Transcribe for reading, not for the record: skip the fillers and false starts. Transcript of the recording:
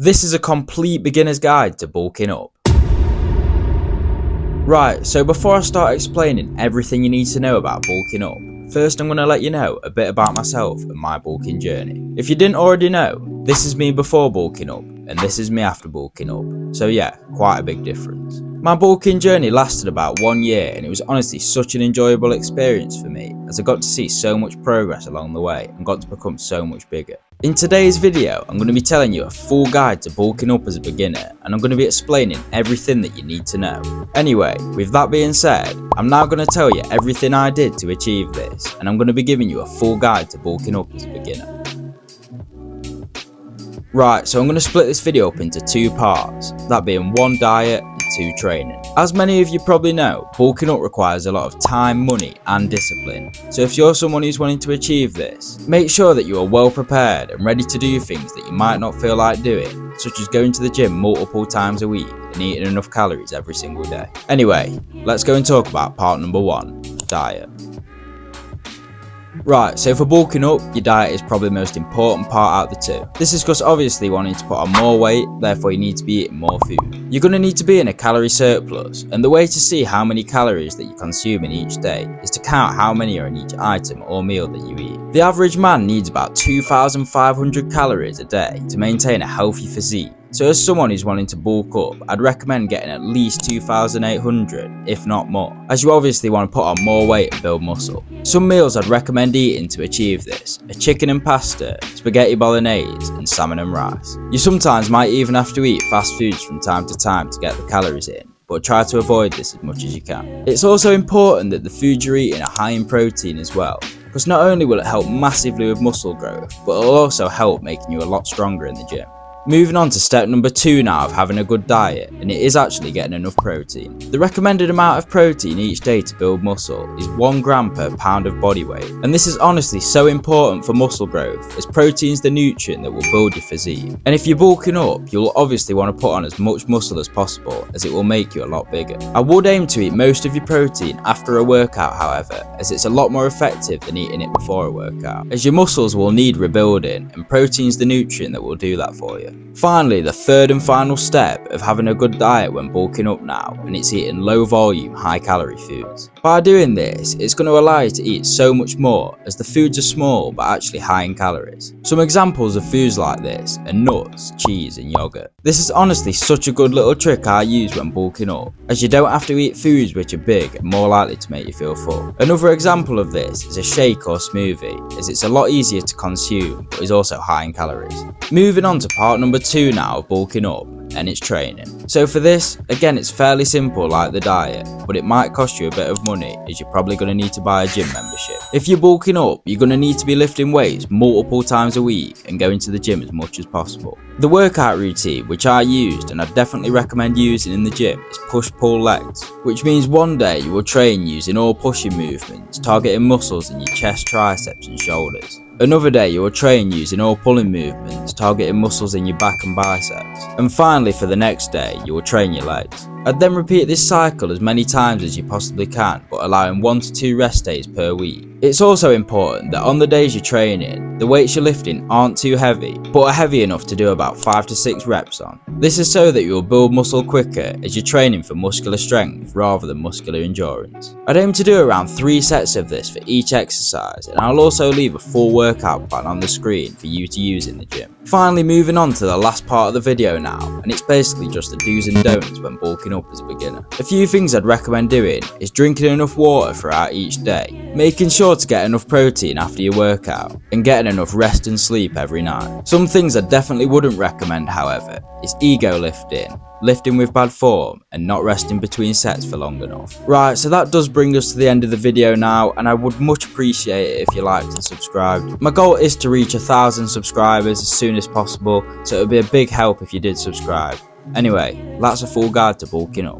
This is a complete beginner's guide to bulking up. Right, so before I start explaining everything you need to know about bulking up, first I'm going to let you know a bit about myself and my bulking journey. If you didn't already know, this is me before bulking up, and this is me after bulking up. So yeah, quite a big difference. My bulking journey lasted about 1 year, and it was honestly such an enjoyable experience for me, as I got to see so much progress along the way and got to become so much bigger. In today's video, I'm going to be telling you a full guide to bulking up as a beginner, and I'm going to be explaining everything that you need to know. Anyway, with that being said, I'm now going to tell you everything I did to achieve this, and I'm going to be giving you a full guide to bulking up as a beginner. Right, so I'm going to split this video up into 2 parts, that being 1 diet and 2 training. As many of you probably know, bulking up requires a lot of time, money and discipline. So if you're someone who's wanting to achieve this, make sure that you are well prepared and ready to do things that you might not feel like doing, such as going to the gym multiple times a week and eating enough calories every single day. Anyway, let's go and talk about part number 1, diet. Right, so for bulking up, your diet is probably the most important part out of the 2. This is because obviously wanting to put on more weight, therefore you need to be eating more food. You're going to need to be in a calorie surplus, and the way to see how many calories that you consume in each day is to count how many are in each item or meal that you eat. The average man needs about 2,500 calories a day to maintain a healthy physique. So as someone who's wanting to bulk up, I'd recommend getting at least 2,800, if not more, as you obviously want to put on more weight and build muscle. Some meals I'd recommend eating to achieve this are chicken and pasta, spaghetti bolognese and salmon and rice. You sometimes might even have to eat fast foods from time to time to get the calories in, but try to avoid this as much as you can. It's also important that the food you're eating are high in protein as well, because not only will it help massively with muscle growth, but it'll also help making you a lot stronger in the gym. Moving on to step number 2 now of having a good diet, and it is actually getting enough protein. The recommended amount of protein each day to build muscle is 1 gram per pound of body weight, and this is honestly so important for muscle growth, as protein is the nutrient that will build your physique. And if you're bulking up, you'll obviously want to put on as much muscle as possible, as it will make you a lot bigger. I would aim to eat most of your protein after a workout however, as it's a lot more effective than eating it before a workout, as your muscles will need rebuilding, and protein is the nutrient that will do that for you. Finally, the 3rd and final step of having a good diet when bulking up now, and it's eating low volume, high calorie foods. By doing this, it's going to allow you to eat so much more, as the foods are small but actually high in calories. Some examples of foods like this are nuts, cheese and yogurt. This is honestly such a good little trick I use when bulking up, as you don't have to eat foods which are big and more likely to make you feel full. Another example of this is a shake or smoothie, as it's a lot easier to consume but is also high in calories. Moving on to part number 2 now of bulking up, and it's training. So for this, again it's fairly simple like the diet, but it might cost you a bit of money, as you're probably going to need to buy a gym membership. If you're bulking up, you're going to need to be lifting weights multiple times a week and going to the gym as much as possible. The workout routine which I used and I definitely recommend using in the gym is push-pull legs, which means one day you will train using all pushing movements, targeting muscles in your chest, triceps and shoulders. Another day you will train using all pulling movements, targeting muscles in your back and biceps. And finally for the next day, you will train your legs. I'd then repeat this cycle as many times as you possibly can, but allowing 1 to 2 rest days per week. It's also important that on the days you're training, the weights you're lifting aren't too heavy, but are heavy enough to do about 5 to 6 reps on. This is so that you will build muscle quicker, as you're training for muscular strength rather than muscular endurance. I'd aim to do around 3 sets of this for each exercise, and I'll also leave a full workout plan on the screen for you to use in the gym. Finally, moving on to the last part of the video now, and it's basically just the do's and don'ts when bulking up as a beginner. A few things I'd recommend doing is drinking enough water throughout each day, making sure to get enough protein after your workout, and getting enough rest and sleep every night. Some things I definitely wouldn't recommend however is ego lifting, lifting with bad form and not resting between sets for long enough. Right, so that does bring us to the end of the video now, and I would much appreciate it if you liked and subscribed. My goal is to reach 1,000 subscribers as soon as possible, so it would be a big help if you did subscribe. Anyway, that's a full guide to bulking up.